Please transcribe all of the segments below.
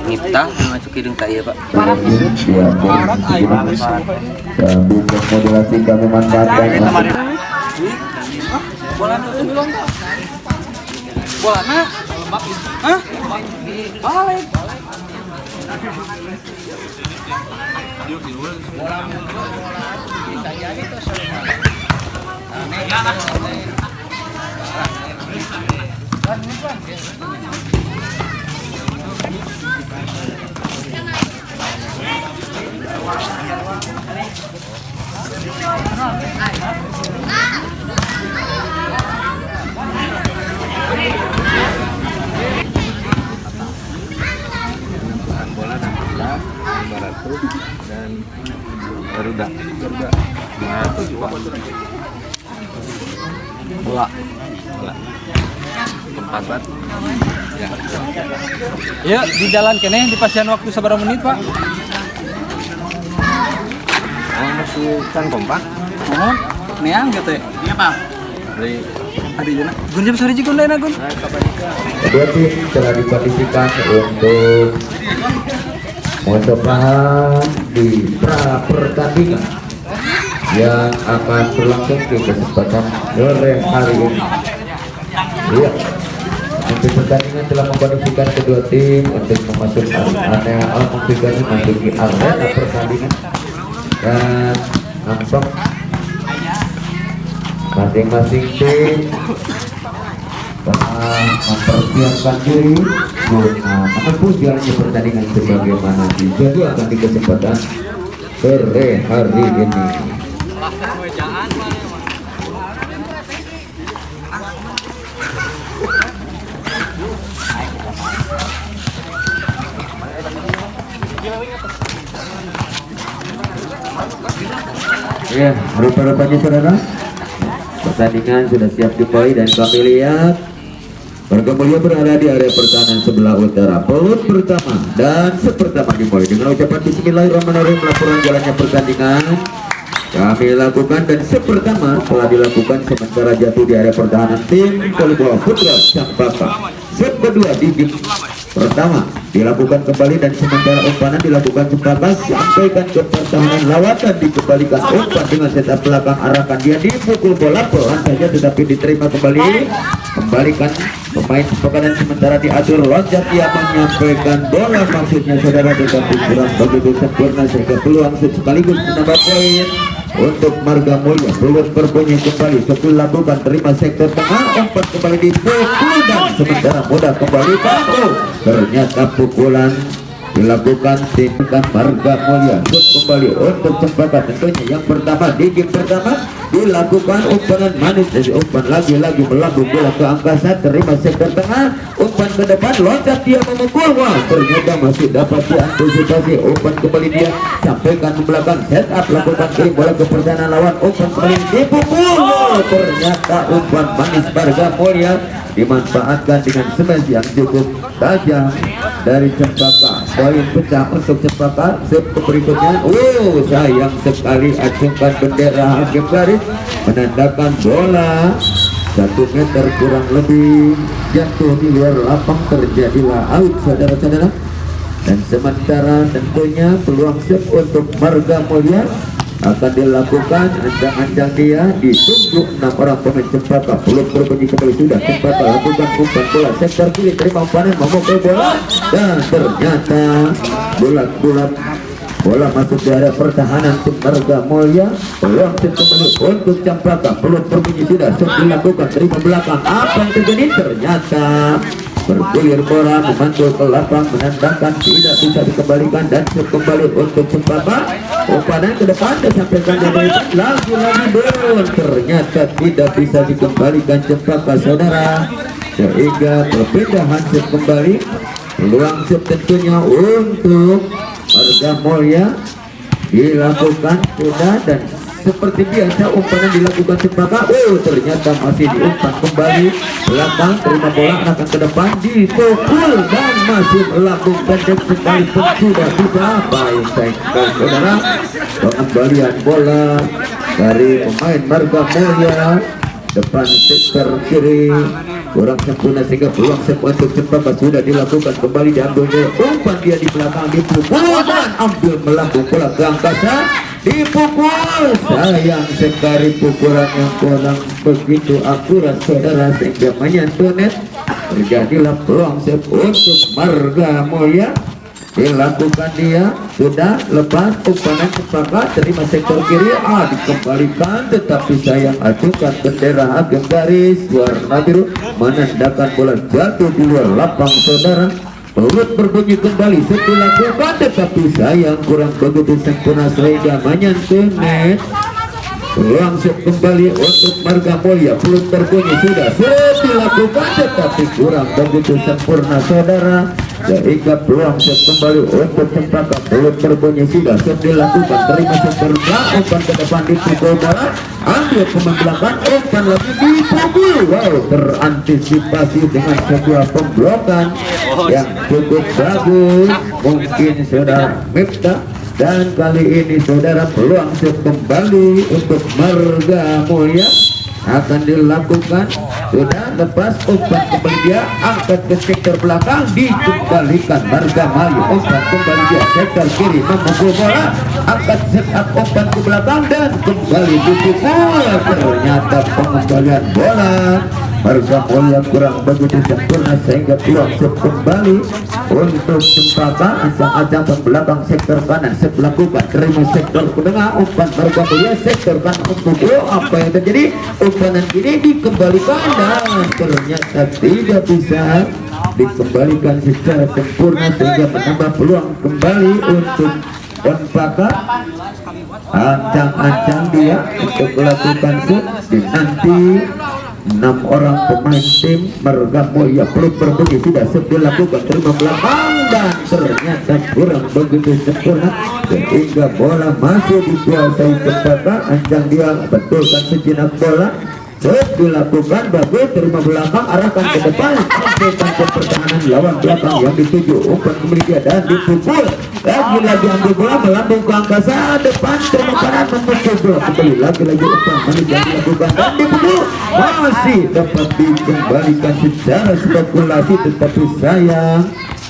Miftah masuk hidung tak iya Pak. Untuk moderasi kami manfaatkan. Bola nak? Hah? Balik. Bola dan Baratu dan Garuda. Bola. Tempat bat. Ya. Ya, di jalan kene di pasian waktu seberapa menit, Pak? Oh, masih kan kompak. Oh, neang gitu ya. Iya Pak. Dari Ada jana. Gun jam sore jigun lain gun. Kedua tim telah dikondisikan untuk musabaha di pra pertandingan yang akan berlangsung di kesempatan sore hari ini. Iya, untuk pertandingan telah mengkondisikan kedua tim untuk memasuki arena pertandingan dan nampak masing-masing tim telah mempersiapkan diri guna menempuh jalannya pertandingan sebagaimana dijadwalkan di kesempatan sore hari ini. Ya, rupa-rupanya saudara, pertandingan sudah siap dimulai dan kami lihat warga mulia berada di area pertahanan sebelah utara. Pelut pertama dan sepertama dimulai dengan ucapan Bismillahirrahmanirrahim. Laporan jalannya pertandingan kami lakukan dan sepertama telah dilakukan sementara jatuh di area pertahanan tim volleyball putra Cempaka. Set kedua di game pertama dilakukan kembali dan sementara umpanan dilakukan Cempaka sampaikan ke pertahanan lawatan dikembalikan umpan dengan setup belakang arahkan dia dipukul bola pelan saja tetapi diterima kembalikan pemain Cempaka dan sementara diatur loncat dia menyampaikan bola maksudnya saudara tetapi kurang begitu sempurna sehingga peluang sekaligus menambah poin untuk Marga Mulia. Peluang berbunyi kembali setelah bukan terima sektor tengah umpan kembali dipukul dan sementara mudah kembali baku ternyata pukulan dilakukan timkan Marga Mulia. Kembali untuk Cempaka tentunya yang pertama di game pertama dilakukan umpanan manis dari umpan lagi-lagi melambung bola ke angkasa terima sektor tengah umpan ke depan loncat dia memukul wah ternyata masih dapat diantisipasi umpan kembali dia sampaikan ke belakang set up lakukan kirim bola ke pertahanan lawan umpan kembali dipukul wah ternyata umpan manis Marga Mulia dimanfaatkan dengan smash yang cukup tajam dari Cempaka. Poin pecah untuk Cempaka. Berikutnya sayang sekali acungkan bendera hakim garis menandakan bola 1 meter kurang lebih jatuh di luar lapang terjadilah out saudara-saudara dan sementara tentunya peluang set untuk Marga Mulia akan dilakukan ancang-ancang dia ditunggu 6 orang pemain Cempaka. Belum berbunyi kembali sudah Cempaka lakukan umpan bola sektor kiri terima umpanan memukul bola dan ternyata bulat-bulat bola masuk di area pertahanan untuk Marga Mulia. Peluang kembali untuk Cempaka belum berbunyi sudah dilakukan terima belakang apa yang terjadi ternyata bergulir bola memantul ke lapang menandakan tidak bisa dikembalikan dan kembali untuk Cempaka umpanan ke depan disampaikan dari lagi-lagi belum ternyata tidak bisa dikembalikan Cempaka saudara sehingga perpindahan set kembali peluang set tentunya untuk Marga Mulia dilakukan sudah dan seperti biasa umpanan dilakukan Cempaka ternyata masih diumpan kembali belakang terima bola arahkan ke depan dipukul dan masih melambung pendek sekali pun sudah bisa baik saudara pengembalian bola dari pemain Marga Mulia depan sektor kiri kurang sempurna sehingga peluang untuk Cempaka sudah dilakukan. Kembali diambil umpan dia di belakang, dipukul dan ambil melambung bola ke angkasa, dipukul. Sayang sekali pukulan yang kurang begitu akurat saudara, sehingga menyentuh net. Terjadilah peluang untuk Marga Mulia. Dilakukan dia, sudah lepas umpan Cempaka, terima sektor kiri, dikembalikan, tetapi sayang acukan bendera ageng garis warna biru menandakan bola jatuh di luar lapang saudara. Pelut berbunyi kembali setelah dilakukan, tetapi sayang kurang begitu sempurna sehingga menyentuh net. Peluang kembali untuk Marga Mulia. Pelut berbunyi sudah dilakukan, tetapi kurang begitu sempurna saudara, sehingga peluang kembali untuk Cempaka. Pelut berbunyi sudah dilakukan, terima sektor umpan ke depan, dipukul bola, ambil pemain belakang, umpan lagi dipukul. Wow, terantisipasi dengan sebuah pemblokan yang cukup bagus mungkin saudara Miftah. Dan kali ini saudara peluang kembali untuk Marga Mulia akan dilakukan. Sudah lepas umpan kembali dia, angkat ke sektor belakang, dikembalikan Marga Mulia. Umpan kembali dia sektor kiri, memukul bola, angkat set-up umpan ke belakang dan kembali dipukul. Ternyata pengembalian bola Marga Mulia kurang begitu sempurna sehingga peluang kembali untuk Cempaka. Ancang-ancang belakang sektor kanan melakukan, terima sektor tengah, umpan Marga Mulia sektor kanan untuk apa yang terjadi, umpan kiri dikembalikan dan ternyata tidak bisa dikembalikan secara sempurna sehingga menambah peluang kembali untuk Cempaka. Ancang-ancang dia untuk melakukan shoot nanti 6 orang pemain tim Marga Mulia. Pelut berbunyi sudah dilakukan, terima belakang dan ternyata kurang begitu sempurna sehingga bola masih dikuasai Cempaka. Ancang dia betulkan sejenak bola, dilakukan bagus, terima belakang, arahkan ke depan, sampaikan ke pertahanan lawan belakang yang dituju, umpan kembali dia dan dipukul. Lagi-lagi ambil bola, melambung ke angkasa depan, terima kanan, memukul bola kembali, lagi-lagi umpan manis yang dilakukan dan dipukul, masih dapat dikembalikan secara spekulasi, tetapi sayang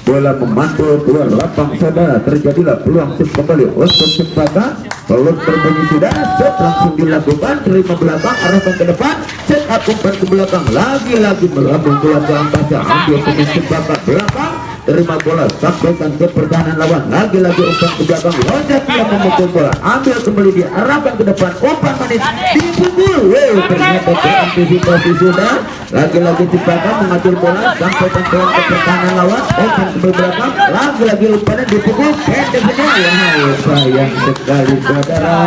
bola memantul keluar lapang saudara. Terjadilah peluang kembali untuk Cempaka. Pelut berbunyi sudah, set langsung dilakukan, terima belakang, arahkan ke depan, set up umpan ke belakang, lagi-lagi melambung bola ke angkasa, ambil pemain Cempaka belakang, terima bola, sampaikan ke pertahanan lawan, lagi-lagi umpan ke belakang, loncat dia memukul bola, ambil kembali dia, arahkan ke depan, umpan manis dipukul. Ternyata terantisipasi sudah, lagi-lagi Cempaka mengatur bola, sampaikan ke pertahanan lawan, umpan ke belakang, lagi-lagi umpannya dipukul, pendek saja. Sayang sekali saudara,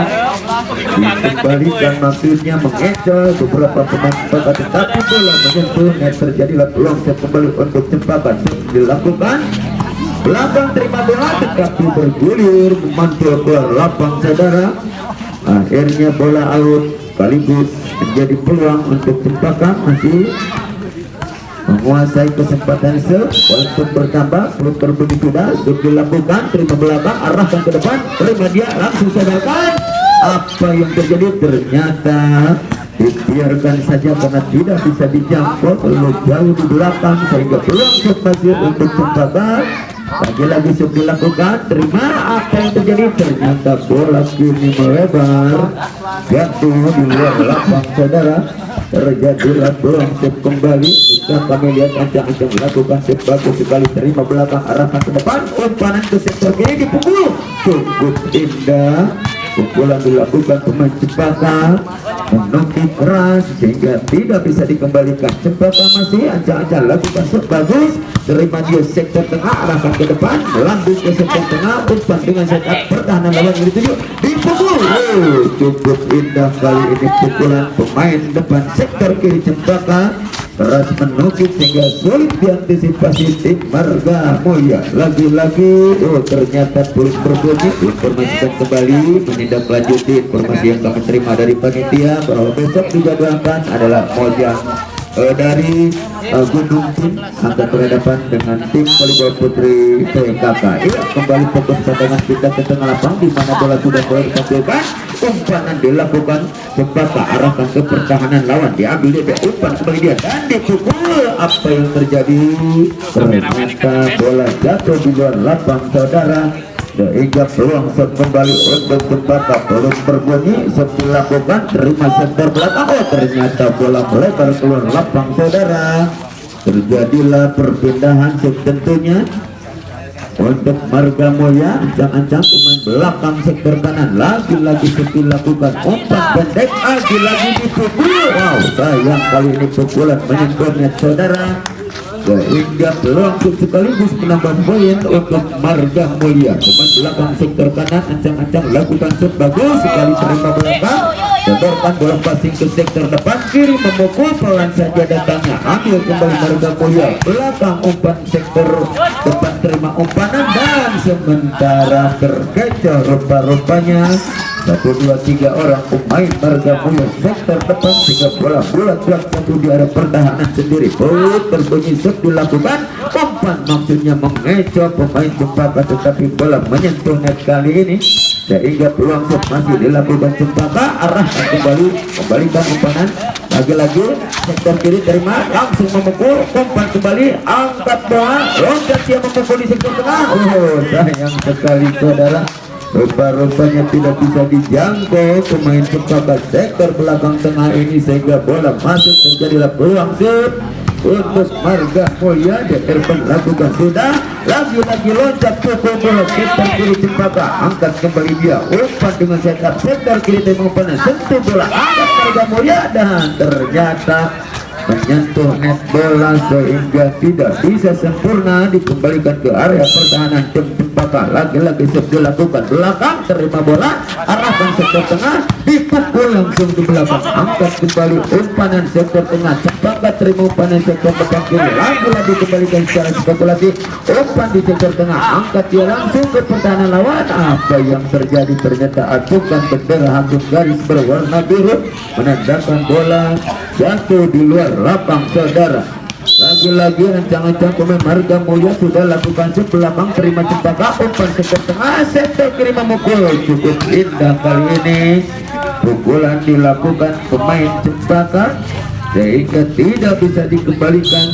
dikembalikan maksudnya mengecoh beberapa pemain Cempaka, tetapi bola menyentuh net. Terjadilah peluang kembali untuk Cempaka, dilakukan belakang, terima bola tetapi bergulir memantul keluar lapang saudara. Akhirnya bola out sekaligus menjadi peluang untuk Cempaka masih menguasai kesempatan untuk bertambah. Pelut berbunyi sudah dilakukan, terima belakang, arahkan ke depan, terima dia langsung sadarkan. Apa yang terjadi, ternyata dibiarkan saja karena tidak bisa dijangkau, terlalu jauh di belakang sehingga peluang masih untuk Cempaka. Lagi-lagi dilakukan, terima, apa yang terjadi, ternyata bola kini melebar jatuh di luar lapang saudara. Terjadilah peluang kembali. Jika kami lihat ancang-ancang melakukan bagus sekali, terima belakang, arahkan ke depan, umpanan ke sektor kiri, dipukul cukup indah. Pukulan dilakukan pemain Cempaka, menukik keras sehingga tidak bisa dikembalikan. Cempaka masih ancang-ancang lakukan bagus, terima dia sektor tengah, arahkan ke depan, melambung ke sektor tengah, umpan dengan setup pertahanan lawan yang dituju, dipukul. Cukup indah kali ini pukulan pemain depan sektor kiri Cempaka, keras menukik sehingga sulit diantisipasi tim Marga Mulia. Lagi-lagi ternyata pelut berbunyi. Informasikan kembali, menindaklanjuti informasi yang kami terima dari panitia bahwa besok dijadwalkan adalah mojang dari Gunung Tim akan berhadapan dengan tim volleyball putri PKK. Kembali fokus cadangan kita ke tengah lapang di mana bola sudah mulai ditampilkan. umpanan dilakukan Cempaka arahkan ke pertahanan lawan, diambil DP, umpan kembali dia dan dipukul. Apa yang terjadi? Ternyata bola jatuh di luar lapang saudara, sehingga peluang set kembali untuk Cempaka. Belum berbunyi set dilakukan, terima sektor belakang, ternyata bola melebar keluar lapang saudara. Terjadilah perpindahan set tentunya untuk Marga Mulia. Ancang-ancang pemain belakang sektor kanan, lagi-lagi seperti lakukan umpan pendek, lagi-lagi dipukul. Wow, sayang kali ini pukulan menyentuh net saudara, sehingga peluang sekaligus menambah poin untuk Marga Mulia. Pemain belakang sektor kanan ancang-ancang lakukan set bagus sekali, terima belakang, sedorkan bola passing ke sektor depan kiri, memukul pelan saja datangnya, ambil kembali Marga Mulia belakang, umpan sektor depan, terima umpanan dan sementara terkecoh rupa-rupanya 1, 2, 3 orang pemain Marga Mulia sektor depan, sehingga bola bulat satu di arah pertahanan sendiri. Berbunyi set dilakukan, umpan maksudnya mengecoh pemain Cempaka, tetapi bola menyentuh net kali ini, sehingga peluang set masih dilakukan Cempaka. Arahkan kembali, kembalikan umpanan lagi-lagi sektor kiri, terima langsung memukul, umpan kembali, angkat bola, loncat siap memukul di sektor tengah. Sayang sekali saudara, rupa-rupanya tidak bisa dijangkau pemain Cempaka sektor belakang tengah ini, sehingga bola masuk. Terjadilah peluang set untuk Marga Mulia. Deterpen lakukan sudah, lagi-lagi loncat pukul bola sektor kiri Cempaka, angkat kembali dia, umpan dengan setup sektor kiri, tembak umpan sentuh bola, angkat Marga Mulia dan ternyata menyentuh net bola, sehingga tidak bisa sempurna dikembalikan ke area pertahanan tim Cempaka. Lagi-lagi dilakukan belakang, terima bola, arahkan sektor tengah, dipukul langsung di belakang, angkat kembali umpanan sektor tengah Cempaka, terima umpanan sektor depan kiri, lagi-lagi dikembalikan secara spekulasi, umpan di sektor tengah, angkat dia langsung ke pertahanan lawan. Apa yang terjadi? Ternyata acukan bendera hakim garis berwarna biru menandakan bola jatuh di luar lapang saudara. Lagi-lagi ancang-ancang pemain Marga Mulia sudah lakukan set belakang, terima Cempaka, umpan sektor tengah, sektor kiri memukul. Cukup indah kali ini pukulan dilakukan pemain Cempaka, sehingga tidak bisa dikembalikan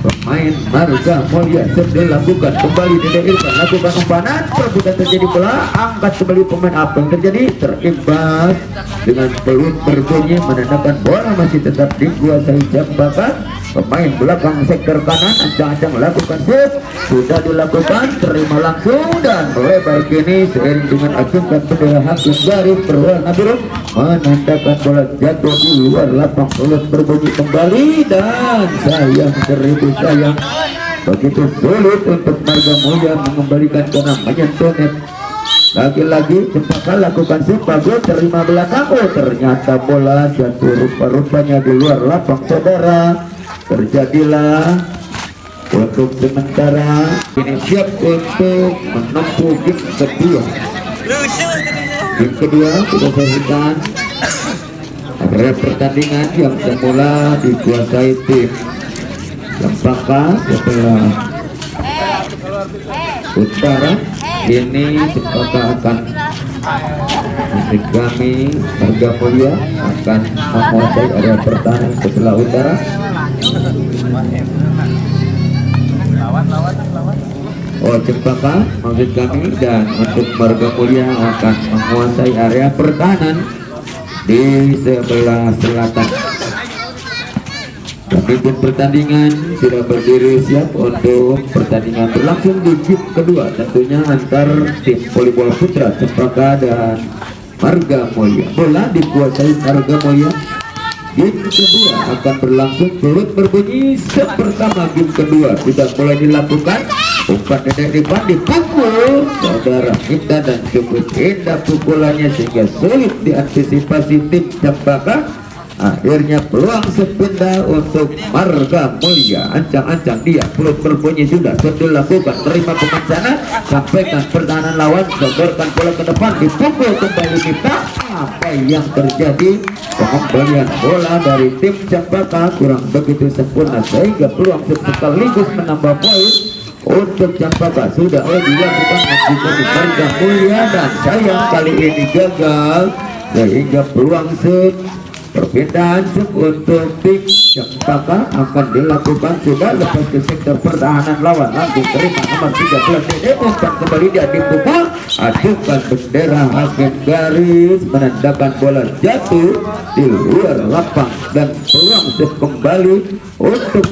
pemain Marga Mulia. Set dilakukan kembali, tidak Irfan lakukan umpanan, perebutan terjadi bola, angkat kembali pemain. Apa yang terjadi? Terimbas dengan peluit berbunyi menandakan bola masih tetap dikuasai Cempaka. Pemain belakang sektor kanan ancang-ancang melakukan set, sudah dilakukan, terima langsung dan melebar kini seiring dengan acukan bendera hakim garis berwarna biru menandakan bola jatuh di luar lapang. Peluit berbunyi kembali dan sayang, seribu sayang, begitu sulit untuk Marga Mulia mengembalikan karena menyentuh net. Lagi-lagi Cempaka lakukan set bagus, terima belakang, ternyata bola jatuh rupa-rupanya di luar lapang saudara. Terjadilah untuk sementara ini siap untuk menempuh game kedua. Game kedua sudah selesai. Area pertandingan yang semula dikuasai tim Cempaka setelah utara, ini Cempaka akan kami Marga Mulia akan menguasai area pertahanan setelah utara. Cempaka maksud kami, dan untuk Marga Mulia akan menguasai area pertahanan di sebelah selatan. Pemimpin pertandingan sudah berdiri siap untuk pertandingan berlangsung di game kedua, tentunya antar tim volleyball putra Cempaka dan Marga Mulia. Bola dikuasai Marga Mulia. Game kedua akan berlangsung, peluit berbunyi set pertama game kedua sudah mulai dilakukan, umpan dedek depan dipukul saudara kita dan cukup indah pukulannya sehingga sulit diantisipasi tim Cempaka. Akhirnya peluang sepindah untuk Marga Mulia. Ancang-ancang dia, peluit berbunyi sudah dilakukan, terima pemain sana, sampaikan pertahanan lawan, sodorkan bola ke depan, dipukul kembali kita. Apa yang terjadi? Pengembalian bola dari tim Cempaka kurang begitu sempurna sehingga peluang sekaligus menambah poin untuk Cempaka sudah dilakukan di Marga Mulia, dan sayang kali ini gagal sehingga peluang set perpindahan set untuk tim Cempaka akan dilakukan sudah lepas ke sektor pertahanan lawan langsung terima nomor 13 Dede umpan kembali dia dipukul ajukan bendera hakim garis menandakan bola jatuh di luar lapang dan peluang set kembali untuk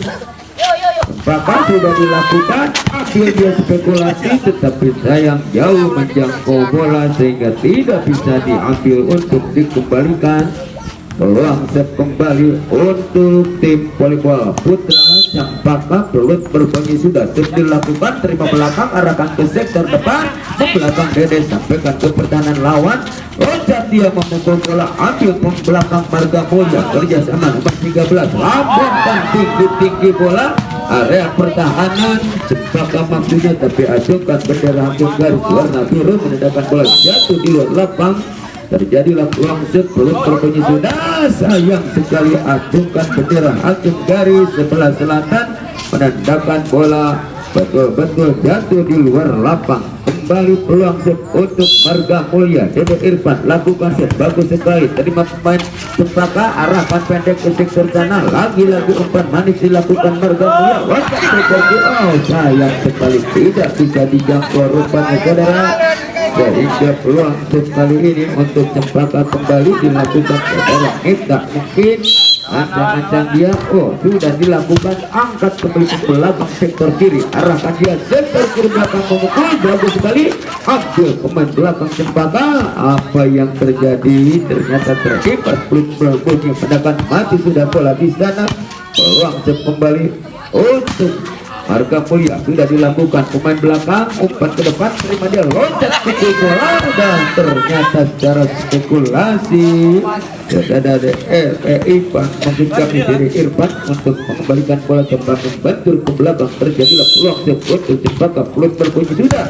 Cempaka sudah dilakukan akhir dia spekulasi tetapi sayang jauh menjangkau bola sehingga tidak bisa diambil untuk dikembalikan. Peluang set kembali untuk tim volleyball putra Cempaka. Peluang berbunyi sudah set dilakukan terima belakang arahkan ke sektor depan belakang Dede sampaikan ke pertahanan lawan loncat dia memukul bola ambil belakang Marga Mulya kerjasama nomor 13 lambungkan tinggi bola area pertahanan Cempaka maksudnya tapi ajukan bendera hakim garis warna biru menandakan bola jatuh di luar lapang. Terjadilah peluang set belum berbunyi sudah sayang sekali ajukan bendera hakim garis sebelah selatan menandakan bola betul-betul jatuh di luar lapang. Kembali peluang set untuk Marga Mulya. Dede Irfan lakukan set bagus sekali terima pemain Cempaka arahkan pendek ke sektor sana lagi-lagi umpan manis dilakukan Marga Mulya sayang sekali tidak bisa dijangkau rupanya saudara sehingga peluang set kali ini untuk Cempaka kembali dilakukan oleh Miftah. Mungkin ancang-ancang dia sudah dilakukan angkat kembali ke belakang sektor kiri arahkan dia sektor kiri belakang memukul bagus sekali ambil pemain belakang Cempaka. Apa yang terjadi ternyata terkipas berbunyi pedakan mati sudah bola di sana. Peluang set kembali untuk Marga Mulya sudah dilakukan pemain belakang umpan ke depan terima dia loncat ke bola dan ternyata secara spekulasi ada Irfan mungkin kami dari Irfan untuk mengembalikan bola cepat membentur ke belakang. Terjadilah peluang untuk Cempaka peluang berbunyi sudah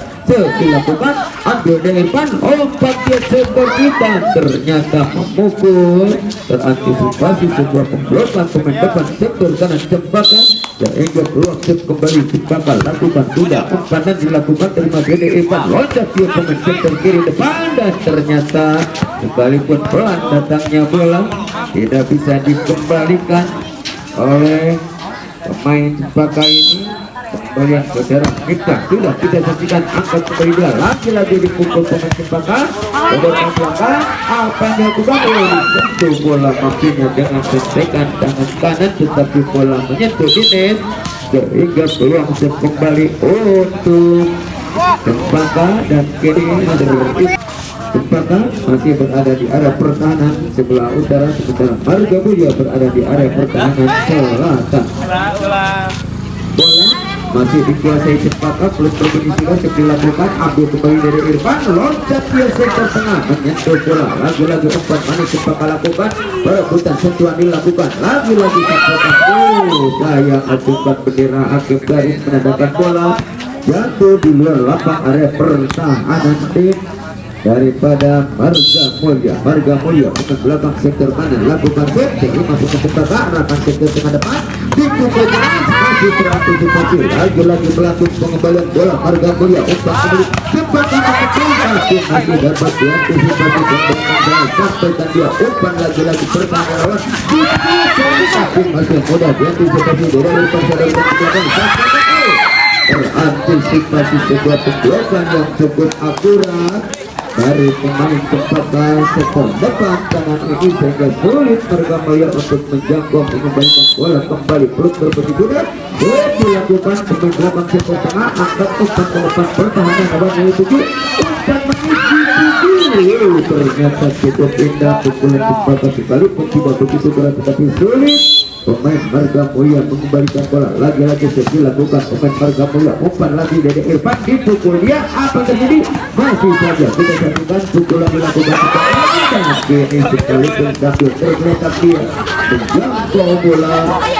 dilakukan ambil dari Irfan umpan dia sektor kita ternyata memukul terantisipasi sebuah pemblokan pemain depan sektor kanan Cempaka sehingga peluang kembali Cempaka lakukan sudah umpanan dilakukan terima Dede Irfan loncat dia pemain sektor kiri depan dan ternyata sekalipun pelan datangnya bola tidak bisa dikembalikan oleh pemain Cempaka ini. Kembalian saudara Miftah sudah kita saksikan angkat kembali bola lagi-lagi dipukul pemain Cempaka ke belakang apa yang dilakukan disentuh bola maksudnya dengan sentekan tangan kanan tetapi bola menyentuh di net sehingga peluang kembali untuk Cempaka dan kini Cempaka masih berada di area pertahanan sebelah utara sementara Marga Mulya berada di area pertahanan selatan. Bola masih dikuasai Cempaka belum berbunyi sudah dilakukan ambil kembali dari Irfan loncat dia sektor tengah menyentuh bola lagi-lagi umpan manis Cempaka lakukan perebutan sentuhan dilakukan lagi-lagi Cempaka sayang ajukan bendera hakim garis menandakan bola jatuh di luar lapang area pertahanan tim daripada Marga Mulya. Marga Mulya ke belakang sektor kanan lakukan set masuk ke Cempaka arahkan sektor tengah depan dipukul masih terantisipasi lagi-lagi melakukan pengembalian bola Marga Mulya umpan kembali Cempaka masih dapat diantisipasi dan sampaikan dia umpan lagi-lagi pertahanan lawan masih mudah diantisipasi dari persaudara terantisipasi sebuah pemblokan yang cukup akurat dari pemain Cempaka sektor depan kanan ini sehingga sulit Marga Mulya untuk menjangkau mengembalikan bola kembali perut berbunyi sudah dilakukan pemain belakang sektor tengah angkat umpan ke depan pertahanan lawan yang tujuh umpan menisi ternyata cukup indah pukulan Cempaka sekalipun tidak begitu berat tetapi sulit pemain Marga Mulya mengembalikan bola lagi-lagi dilakukan pemain Marga Mulya umpan lagi dari Irfan dipukul dia apa terjadi masih saja kita saksikan pukulan dilakukan dan kini sekalipun sambil tergeletak dia menjangkau bola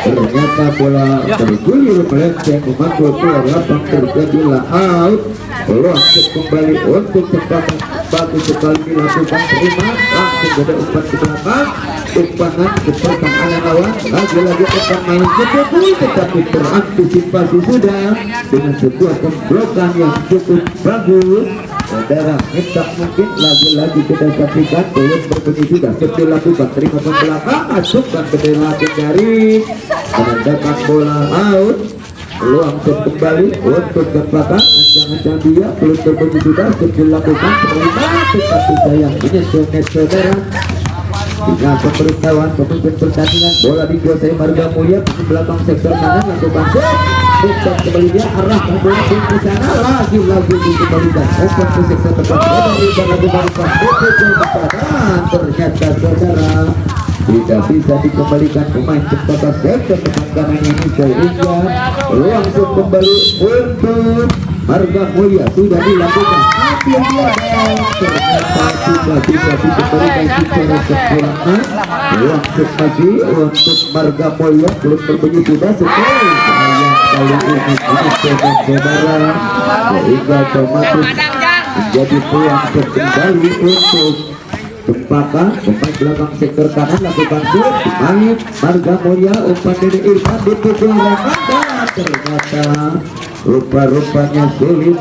ternyata bola bergulir melenceng memantul keluar lapang terjadilah out. Peluang kembali untuk Cempaka bagus sekali dilakukan terima langsung ada umpan ke belakang umpanan ke pertahanan lawan lagi-lagi umpan main cukup tetapi terantisipasi sudah dengan sebuah pemblokan yang cukup bagus saudara Miftah mungkin lagi-lagi kita saksikan belum berbunyi sudah seperti lakukan terima ke belakang masukkan ke dalam garis menandakan bola out peluang kembali untuk kepakang ancang-ancang dia belum berbunyi sudah seperti lakukan terima tetapi sayang ini saudara dengan pemberitahuan pemimpin pertandingan bola dikuasai Marga Mulia di belakang sektor kanan lakukan bukan kembali dia arahkan bola ke sana lagi-lagi dikembalikan bukan ke sektor tepat dari lakukan dan ternyata saudara tidak bisa dikembalikan pemain cempaka sektor tepat kanan ini sehingga langsung kembali untuk Marga Mulia sudah dilakukan ternyata sudah bisa dikembalikan secara sempurna langsung lagi untuk Marga Mulia belum berbunyi sudah sekali kali ini saudara sehingga otomatis menjadi peluang kembali untuk Cempaka pemain belakang sektor kanan lakukan shoot main Marga Mulia umpan dari Irfan dipukul dan ternyata rupa-rupanya sulit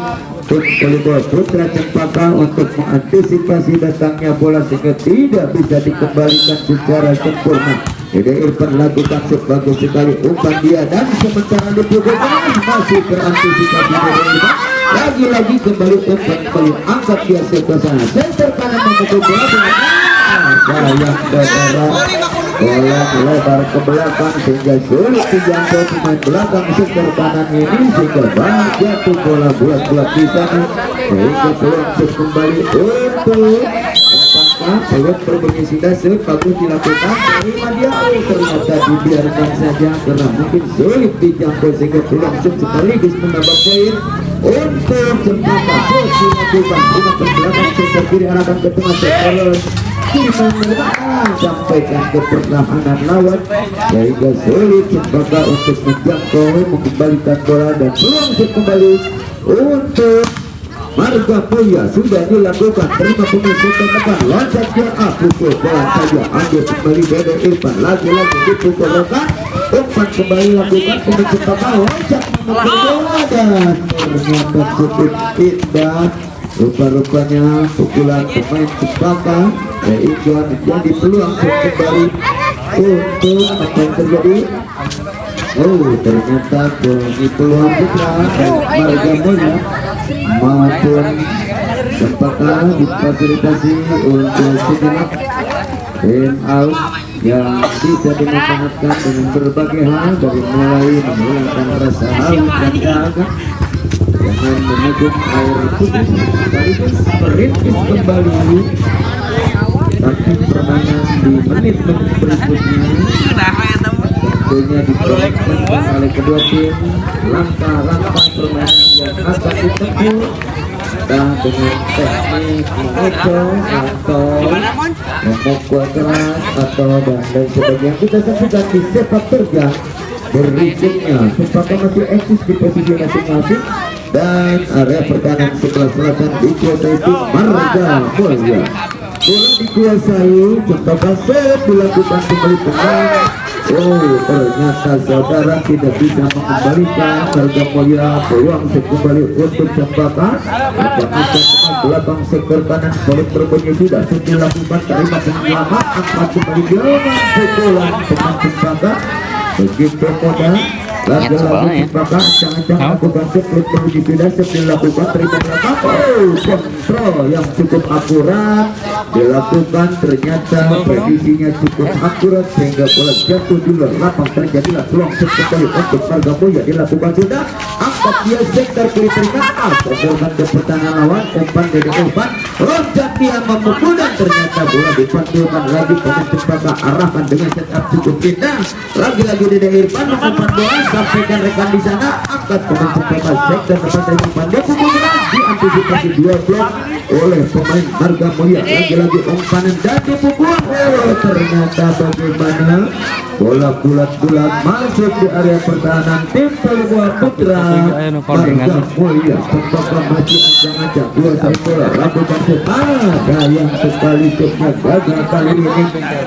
untuk Kelibor Putra Cempaka untuk mengantisipasi datangnya bola sehingga tidak bisa dikembalikan secara sempurna. Jadi Irfan lakukan sebagus sekali umpan dia dan sementara dipukul masih terantisipasi dari Irfan. Lagi-lagi kembali umpan kembali angkat dia ke sana center kanan memukul bola sayang saudara bola melebar ke belakang sehingga sulit dijangkau pemain belakang sektor kanan ini sehingga banyak jatuh bola bulat-bulat di sana sehingga peluang kembali untuk belum berbunyi sudah bagus dilakukan terima dia ternyata dibiarkan saja karena mungkin sulit dijangkau sehingga peluang sekaligus menambah poin untuk Cempaka dilakukan dengan belakang sektor kiri arahkan ke tengah sektor sampaikan ke pertahanan lawan sehingga sulit Cempaka untuk menjangkau mengembalikan bola dan peluang kembali untuk Marga Mulia sudah dilakukan terima pengisi tekan loncat ke pukul bola saja ambil kembali dari Irfan lagi-lagi dipukul lekat umpan kembali lakukan pemain Cempaka loncat memukul bola dan ternyata cukup indah rupa-rupanya pukulan pemain Cempaka sehingga menjadi peluang kembali untuk apa yang terjadi. Ternyata peluang putra Marga Mulia maupun Cempaka difasilitasi untuk sejenak in out yang bisa dimanfaatkan dengan berbagai hal dari mulai menghilangkan rasa haus dan dahaga dengan meneguh air putih sekaligus merintis kembali taktik permainan di menit-menit berikutnya tentunya diperlukan oleh kedua tim langkah-langkah permainan yang akan ditempuh dan dengan teknik mengecoh atau memukul keras atau dan sebagainya kita saksikan di sepak terjang berikutnya. Cempaka masih eksis di posisi masing-masing dan area pertahanan sebelah selatan dikuasai tim Marga Mulia. Bola dikuasai Cempaka set dilakukan kembali pemain. Ternyata saudara tidak bisa mengembalikan Marga Mulia peluang kembali untuk Cempaka. Macam-macam belakang sektor kanan boleh berbunyi sudah dilakukan terima penyelamat angkat kembali dengan pukulan pemain Cempaka begitu mudah. Lagi-lagi Cempaka ancang-ancang lakukan sebelum berbunyi sudah dilakukan terima belakang kontrol yang cukup akurat dilakukan ternyata predisinya cukup akurat sehingga bola jatuh di luar lapang terjadilah peluang kembali untuk Marga Mulia dilakukan sudah angkat dia sektor kiri tengah terjebak ke pertahanan lawan umpan dari umpan loncat dia memukul dan ternyata bola dipantulkan lagi pemain Cempaka arahkan dengan setup cukup indah lagi-lagi dari Irfan umpan bola sampaikan rekan di sana angkat pemain Cempaka sektor depan dari umpan dia pukul diantisipasi dua blok oleh pemain Marga Mulia lagi-lagi umpanan dan dipukul ternyata bagaimana bola bulat-bulat masuk di area pertahanan tim Polibor Putra Marga Mulia. Pembakar masih ancang-ancang dua bola lakukan ada yang sebaliknya gagal kali ini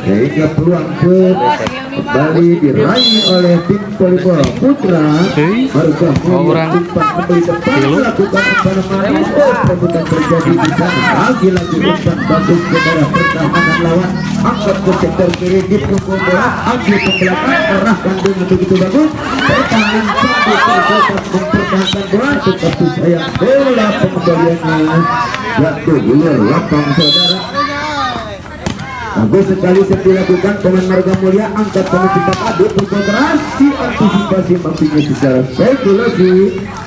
sehingga peluang kembali diraih oleh tim Polibor Putra Marga Mulia. Umpan kembali depan melakukan umpan manis. Perebutan terjadi di sana. Lagi-lagi umpan bagus ke daerah pertahanan lawan, angkat ke sektor kiri di pukul bola, ambil ke belakang, arahkan dengan begitu bagus. Pertahanan sampai terbatas mempertahankan bola, tetapi sayang bola pengembaliannya jatuh di luar lapang saudara. Bagus sekali dilakukan pemain Marga Mulia, angkat pemain cepat adu pukul keras, diantisipasi maksudnya secara spekulasi,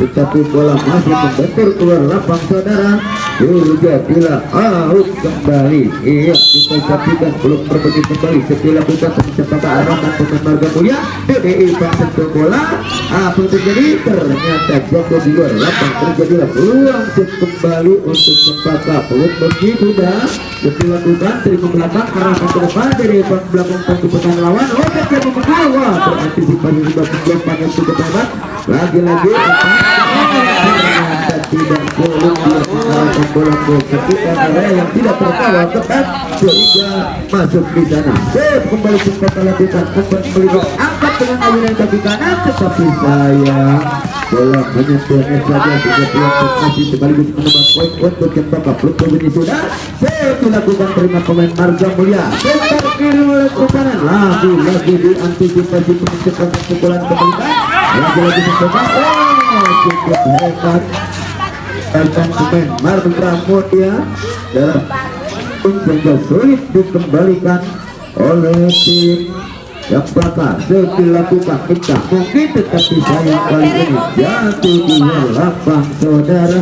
tetapi bola masih membentur keluar lapang saudara. Juga bila out kembali, iya kita saksikan belum berbagi kembali setelah bukan cepat arahkan pemain Marga Mulia. DDI sentuh bola, apa terjadi? Ternyata jatuh di luar lapang, terjadilah peluang kembali untuk Cempaka. Belum begitu dah dilakukan terima belakang arahkan ke depan dari belakang pangku pertahanan lawan. Obat yang membawa berantisipasi sebab penjelapan yang cukup hebat. Lagi-lagi tidak boleh diarahkan bola ke sekitar area yang tidak terkawal tepat sehingga masuk di sana. Kembali Cempaka lakukan umpan kembali angkat dengan ayunan kaki kanan, tetapi sayang bola menyentuhnya saja sehingga peluang masih sekaligus menambah poin untuk Cempaka. Belum berbunyi sudah dilakukan terima pemain Marga Mulia. Sektor kiri oleh kanan, lagi-lagi diantisipasi pencegahan pukulan kembalikan. Lagi-lagi mencoba, cukup hebat dan pemain Marga Mulia dalam sehingga sulit dikembalikan oleh tim Cempaka. Dilakukan pecah mungkin, tetapi sayang kali ini jatuh di luar lapang saudara.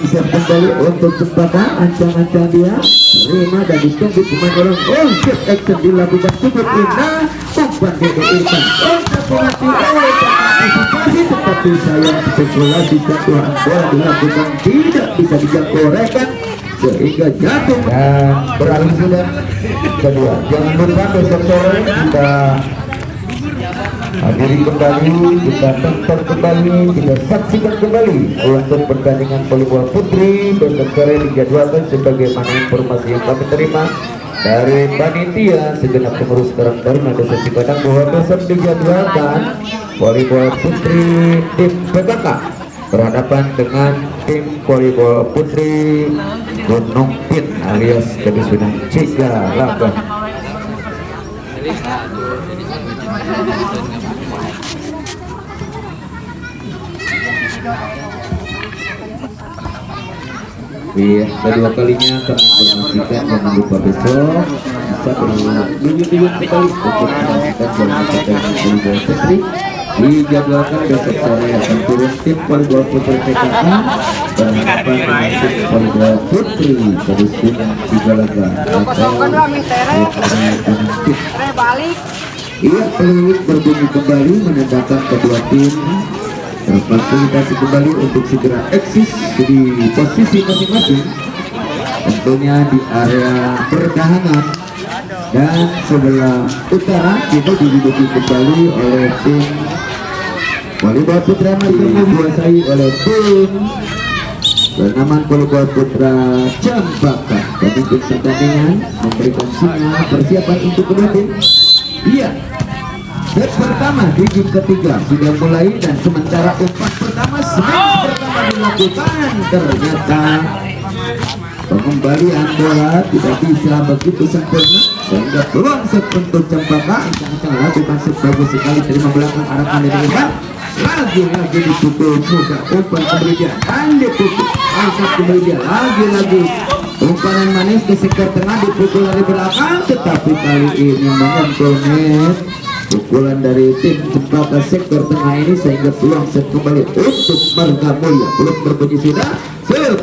Siap kembali untuk Cempaka, ancang-ancang dia terima dan ditunggu pemain orang. Siap action dilakukan cukup indah, umpan DDI untuk penalti antisipasi, tetapi sayang spekulasi jatuhan bola dilakukan tidak bisa dijangkaukan sehingga jatuh dan beralih sudah kedua. Jangan lupa besok sore kita hadiri kembali, kita tonton kembali, kita saksikan kembali untuk pertandingan volleyball putri besok sore dijadwalkan sebagaimana informasi yang kami terima dari panitia segenap pengurus Karang Taruna Desa Cipadang bahwa besok dijadwalkan volleyball putri tim PKK berhadapan dengan tim volleyball putri Gunung Pin alias Kedisunan Cigalaga. Iya, kedua kalinya kami informasikan jangan lupa besok bisa berluyut-luyut kembali untuk menyaksikan pertandingan volleyball putri. Dijadwalkan besok sore akan turun tim volleyball putri PKK berhadapan dengan tim volleyball putri Kedisunan Cigalaga atau Iya, peluit berbunyi kembali menandakan kedua tim terfasilitasi kembali untuk segera eksis di posisi masing-masing, tentunya di area pertahanan. Dan sebelah utara itu diduduki kembali oleh tim volleyball putra dikuasai oleh tim bernamaan volleyball putra Cempaka. Pemimpin pertandingan memberikan sinyal persiapan untuk kedua tim. Iya, set pertama di game ketiga sudah mulai dan sementara umpan pertama pertama dilakukan, ternyata pengembalian bola tidak bisa begitu sempurna sehingga peluang set untuk Cempaka. Ancang-ancang lakukan set bagus sekali, terima belakang arahkan dari depan, lagi-lagi dipukul mudah, umpan kembali dia dan dipukul, angkat kembali dia lagi-lagi umpanan manis ke sektor tengah, dipukul dari belakang, tetapi kali ini menyentuh net. Pukulan dari tim Cempaka sektor tengah ini sehingga peluang set kembali untuk Marga Mulia. Belum berbunyi sudah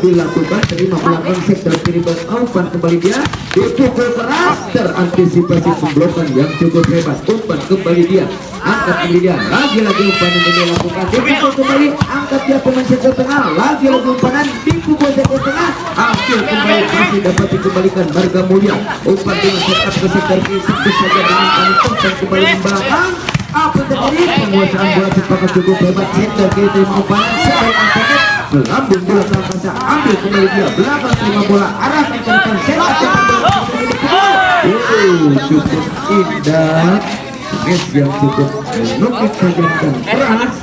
dilakukan, terima belakang sektor kiri umpan kembali dia, dipukul keras, terantisipasi pemblokan yang cukup hebat, umpan kembali dia, angkat kembali dia, lagi-lagi umpan yang dilakukan, dipukul kembali, angkat dia pemain sektor tengah, lagi-lagi umpanan, dipukul sektor tengah, hasil kembali kembali masih dapat dikembalikan Marga Mulia. Umpan dengan setup ke sektor kiri sebut saja dengan kantong dan kembali ke belakang. Apa terjadi? Penguasaan bola sepakat cukup hebat. Sektor kiri terima umpan sebaik angkat melambung bola ke angkasa, ambil kembali dia belakang terima bola arahkan ke depan sepak cukup indah. Match yang cukup menukik tajam dan keras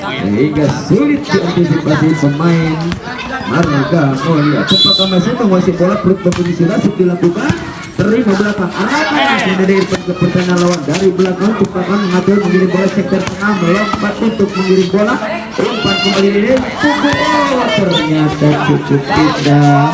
sehingga sulit diantisipasi pemain Marga Mulia. Apakah masih menguasai bola, perut berposisi langsung dilakukan, terima belakang arahkan masih dari ke pertahanan lawan dari belakang, ciptakan mengambil mengirim bola sektor tengah, melompat untuk mengirim bola, umpan kembali ini pukul, ternyata cukup indah.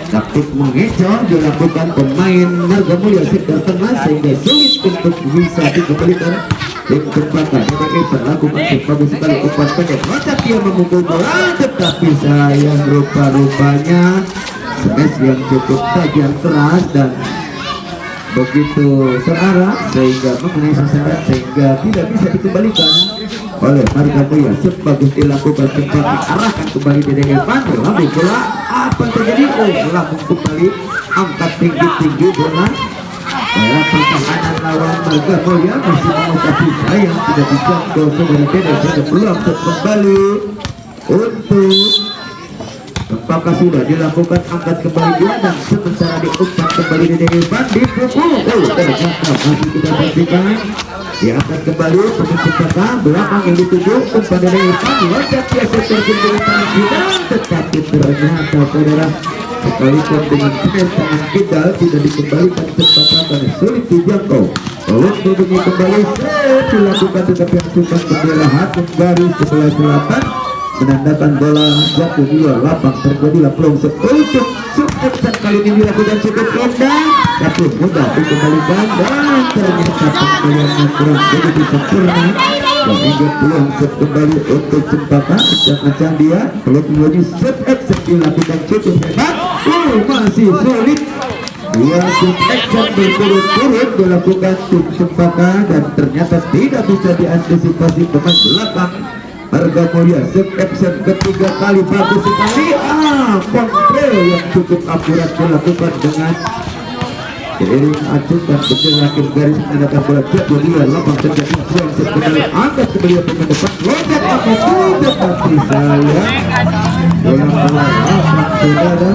Taktik mengejar dilakukan pemain Marga Mulia sektor tengah sehingga sulit untuk bisa dikembalikan. Tim Cempaka DPI berlakukan bagus sekali umpan pendek, maka dia memukul bola tetapi sayang rupa-rupanya smash yang cukup tajam keras dan begitu searah sehingga mengenai sasaran sehingga tidak bisa dikembalikan oleh Marga Mulia. Sebagus dilakukan Cempaka arahkan kembali dari depan, lalu bola apa terjadi? Langsung kembali angkat tinggi-tinggi bola. Dalam pertahanan lawan Marga Mulia masih menguasai sayang tidak bisa gol saudara dan ada peluang untuk kembali untuk Cempaka sudah dilakukan angkat kembali dia dan sementara diumpan kembali di depan dipukul. Ternyata masih kita saksikan diangkat kembali pemain Cempaka belakang yang dituju umpan dari depan loncat biasa terjadi tangan kita tetapi ternyata saudara sekalipun dengan tangan kita tidak dikembalikan Cempaka karena sulit dijangkau. Untuk bunyi kembali dilakukan tetapi yang suka membela hakim garis sebelah selatan menandakan bola jatuh di luar lapang. Terjadilah peluang untuk sukses kali ini dilakukan cukup indah tapi mudah dikembalikan dan ternyata pembeliannya kurang begitu sempurna sehingga peluang kembali untuk Cempaka. Macam dia kalau menjadi sukses dilakukan cukup hebat. Masih sulit dua action berturut-turut dilakukan tim Cempaka dan ternyata tidak bisa diantisipasi pemain belakang Marga Mulia. Action ketiga kali bagus sekali, kontrol yang cukup akurat dilakukan dengan seiring acung dan betul akhir garis menandakan bola jatuh di luar lapang. Terjadi peluang sekali angkat kembali pemain depan loncat apa tidak tapi sayang bola lapang saudara.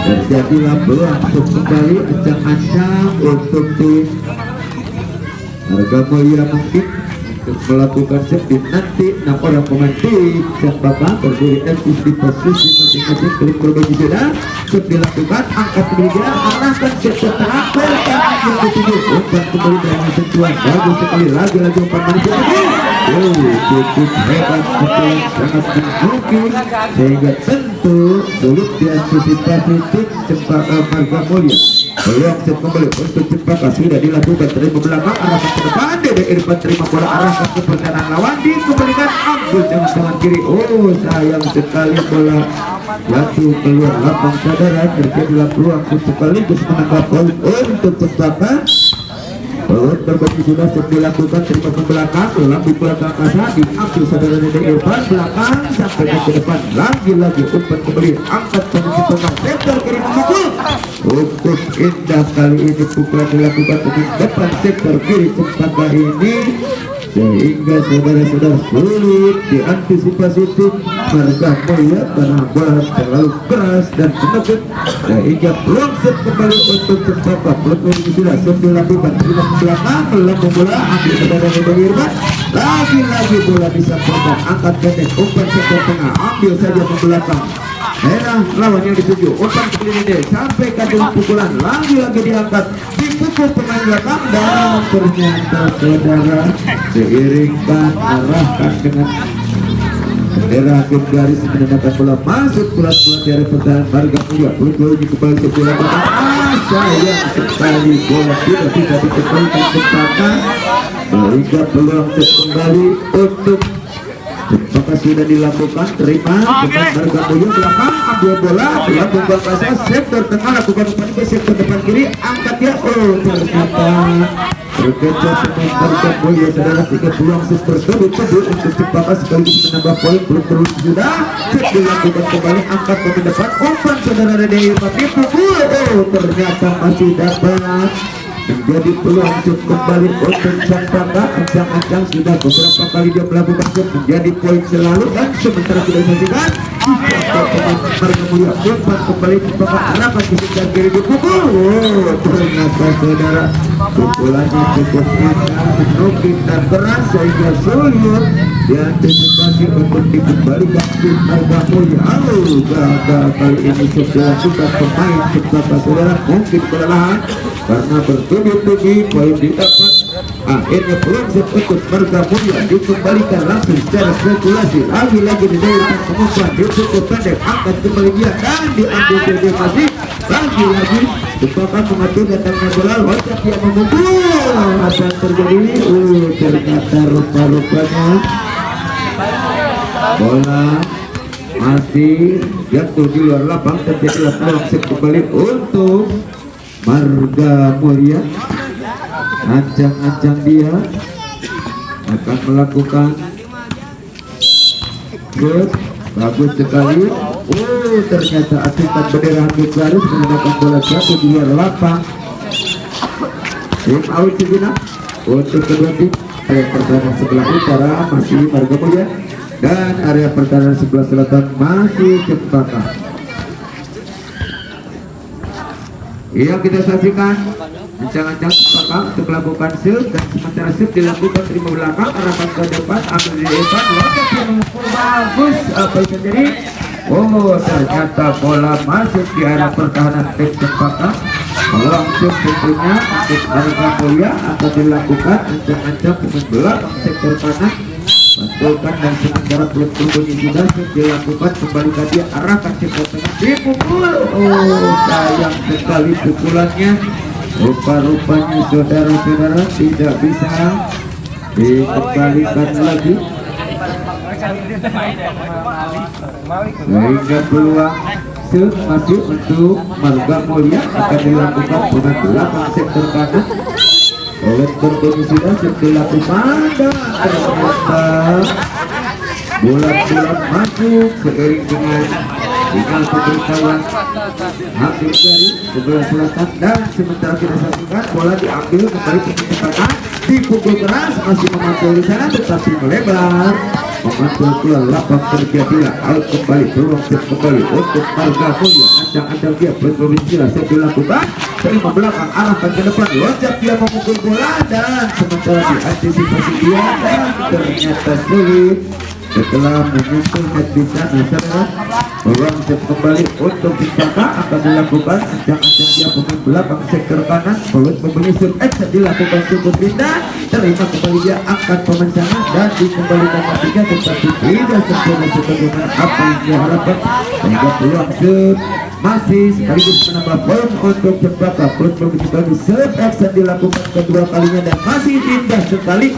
Terjadilah peluang untuk kembali ancang-ancang untuk tim Marga Mulia mungkin melakukan setting nanti 6 orang pemain tim Cempaka berdiri eksis di posisi masing-masing klik berbagi sudah dilakukan angkat kemudian arahkan ke tengah pertahanan yang dituju umpan kembali dengan sentuhan bagus sekali lagi umpan manusia cukup hebat betul sangat mungkin sehingga tentu sulit diantisipasi tim Cempaka Marga Mulia. Peluang set kembali untuk Cempaka sudah dilakukan terima belakang arahkan ke depan dari depan terima bola arahkan ke pertahanan lawan dikembalikan ambil dengan tangan kiri. Sayang sekali bola jatuh keluar lapang saudara. Terjadilah peluang untuk sekaligus menangkap poin untuk Cempaka. Peluang berbagi sudah dilakukan terima ke belakang lambung belakang kasar diambil saudara dari depan belakang sampai ke depan lagi umpan kembali angkat posisi tengah sektor kiri memukul untuk indah kali ini pukulan dilakukan di depan sektor kiri Cempaka ini sehingga saudara-saudara sulit diantisipasi tim Marga Mulia karena bola terlalu keras dan menukik sehingga peluang set kembali untuk Cempaka. Peluang ini sudah dilakukan terima belakang melambung bola ambil saudara dari Irfan lagi bola disampaikan angkat pendek umpan sektor tengah ambil saja ke belakang merah lawan yang dituju umpan kembali ini sampai kandung pukulan lagi diangkat dipukul pemain belakang dan ternyata saudara seiringkan arahkan dengan bendera hakim garis menandakan bola masuk pulang-pulang dari pertahanan Marga Mulia. Peluang ini kembali ke bola sayang sekali bola tidak bisa dikembalikan Cempaka sehingga peluang kembali untuk Maka sudah dilakukan, terima pemain Marga Mulya belakang, ambil bola, lakukan pasang sektor tengah, lakukan umpan ke sektor depan kiri, angkat ya, oh ternyata bergeser pemain Marga Mulya, saudara, sehingga peluang bertebut-tebut untuk Cempaka sekaligus menambah poin. Belum terus sudah dilakukan kembali, angkat ke depan, umpan saudara dari Mati pukul, oh ternyata masih dapat menjadi peluang untuk kembali untuk Cempaka. Ancang-ancang sudah beberapa kali dia melakukan shoot menjadi poin selalu, dan sementara sudah disaksikan Marga Mulya umpan kembali Cempaka, harapan di sebelah kiri dipukul, oh ternyata saudara pukulannya cukup menukik dan keras sehingga sulit diantisipasi untuk dikembalikan tim Marga Mulya. Gagal kali ini dilakukan pemain Cempaka, saudara, mungkin kelelahan karena bertubi-tubi poin didapat. Akhirnya peluang untuk Marga Mulya dikembalikan langsung secara spekulasi, lagi-lagi didayukan pengumpan cukup pendek, angkat kembali dia dan diambil dia masih lagi-lagi Cempaka mengatur datangnya bola, loncat yang memukul, apa yang terjadi? Ternyata rupa-rupanya bola masih jatuh di luar lapang, terjadilah peluang kembali untuk Marga Mulya. Ancang-ancang dia akan melakukan shoot, bagus sekali. Oh ternyata aturan bendera Hamid Garis menggunakan bola jatuh di luar lapang. Tim out sejenak untuk kedua tim. Area pertahanan sebelah utara masih Marga Mulya dan area pertahanan sebelah selatan masih Cempaka. Yang kita saksikan ancang-ancang Cempaka untuk melakukan shoot, dan sementara shoot dilakukan terima belakang, arahkan ke depan, ambil di depan, loncat yang memukul bagus. Apa yang terjadi? Oh ternyata bola masuk di area pertahanan tim Cempaka. Langsung tentunya untuk Marga Mulya akan dilakukan ancang-ancang pemain belakang sektor kanan pantulkan, dan sementara belum berbunyi sudah dilakukan kembali dia, arahkan sektor tengah, dipukul. Oh sayang sekali pukulannya, rupa-rupanya saudara-saudara tidak bisa dikembalikan lagi, sehingga peluang shoot masuk untuk Marga Mulya akan dilakukan dengan belakang sektor kanan. Oleh berbunyi sudah dilakukan, dan ternyata bulat-bulat masuk seiring dengan tinggal pemberitahuan Hamid dari sebelah selatan, dan sementara kita saksikan bola diambil kembali ke Cempaka, dipukul keras, masih memantul di sana tetapi melebar, memantul keluar lapang, terjadilah out kembali, peluang kembali untuk Marga Mulya. Ancang-ancang dia berprovinsi saya dilakukan, terima belakang, arahkan ke depan, loncat dia memukul bola, dan sementara diantisipasi dia, dan ternyata sulit setelah menyusul net di sana. Saudara, peluang kembali untuk Cempaka akan dilakukan, ancang-ancang dia pemain belakang sektor kanan, peluang membeli shoot exit dilakukan cukup indah, terima kembali dia, angkat pemain sana dan dikembalikan matinya, tetapi tidak sempurna sebagaimana apa yang diharapkan, sehingga peluang shoot masih sekaligus menambah poin untuk Cempaka. Peluang kembali shoot exit dilakukan kedua kalinya dan masih indah sekali.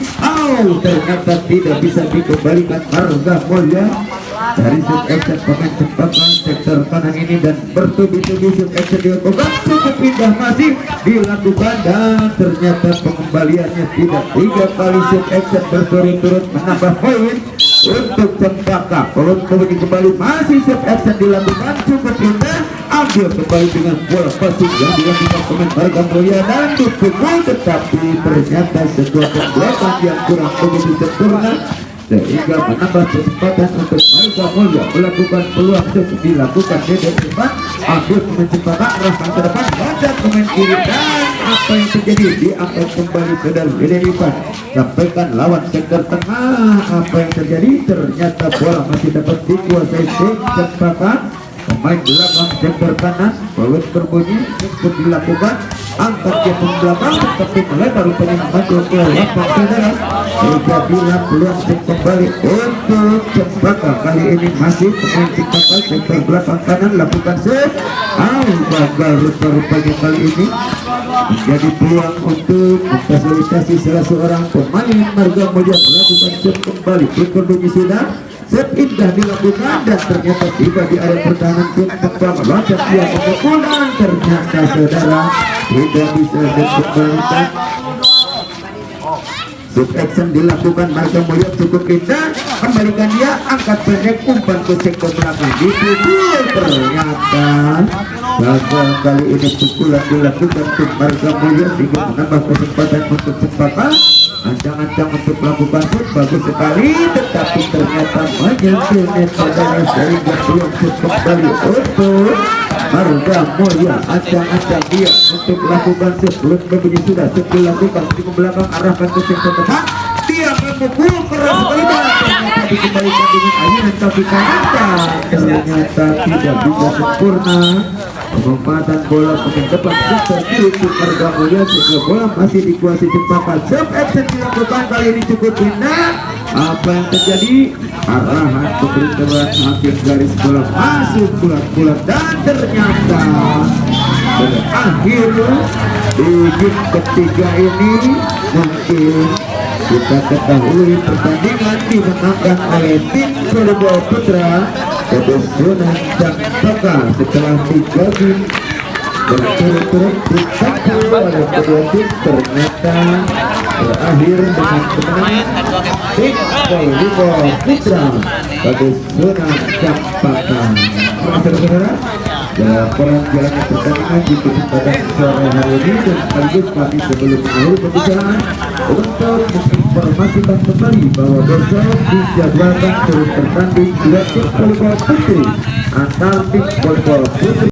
Ternyata tidak bisa dikembalikan Marga Mulya dari shoot exit pemain Cempaka sektor kanan ini, dan bertubi-tubi shoot exit dilakukan cukup indah masih dilakukan, dan ternyata pengembaliannya tidak, 3 kali shoot exit berturut-turut menambah poin untuk Cempaka. Peluang kembali masih shoot exit dilakukan cukup indah, ambil kembali dengan bola passing yang dilakukan pemain Marga Mulya dan dipukul, tetapi ternyata sebuah pemblokan yang kurang begitu sempurna sehingga menambah kesempatan untuk Marga Mulya melakukan peluang shoot dilakukan di depan, ambil pemain Cempaka, arahkan ke depan, loncat pemain kiri, dan apa yang terjadi? Diangkat kembali ke dalam depan, sampaikan lawan sektor tengah. Apa yang terjadi? Ternyata bola masih dapat dikuasai tim Cempaka. Pemain belakang sektor kanan, peluang berbunyi untuk dilakukan, angkat dia ke belakang tetapi melebar, rupanya membantu ke lapang saudara. Terjadilah peluang kembali untuk Cempaka. Kali ini masih pemain Cempaka sektor belakang kanan lakukan shoot, gagal rupa-rupanya kali ini. menjadi peluang untuk memfasilitasi salah seorang pemain Marga Mulia melakukan set kembali. Berkondisi sudah set indah dilakukan dan ternyata tiba di area pertahanan tim pertama loncat dia memukul dan ternyata saudara tidak bisa dikembalikan. Sub action dilakukan Marga Mulia cukup indah, kembalikan dia, angkat pendek umpan ke sektor belakang dipukul, ternyata gagal kali ini pukulan dilakukan tim Marga Mulia sehingga menambah kesempatan untuk sepakat. Ancang-ancang untuk melakukan shoot bagus sekali, tetapi ternyata menyentuh net saudara sehingga belum shoot kembali untuk Marga Mulia. Ancang-ancang dia untuk melakukan shoot, belum berbunyi sudah shoot dilakukan di belakang, arahkan ke sektor depan, dia memukul keras sekali dan ternyata dikembalikan dengan ayunan kaki kanan dan ternyata tidak bisa sempurna pengumpatan bola pemain depan sektor kiri tim Marga Mulia sehingga bola masih dikuasai Cempaka. Sub action dilakukan kali ini cukup indah. Apa yang terjadi? Arahan pemberitahuan hakim garis bola masuk bulat-bulat dan ternyata berakhir di game ketiga ini. Mungkin kita ketahui pertandingan dimenangkan oleh tim Volleyball Putra Pedestrian Cempaka setelah 3 game berturut-turut ditangkap oleh kedua tim, ternyata berakhir dengan kemenangan tim Volleyball Putra Pedestrian Cempaka. Saudara-saudara, laporan jalannya pertandingan di kesempatan sore hari ini dan sekaligus kami sebelum mengakhiri pembicaraan untuk menginformasikan kembali bahwa besok dijadwalkan turut bertanding dua tim volleyball putri antar tim volleyball putri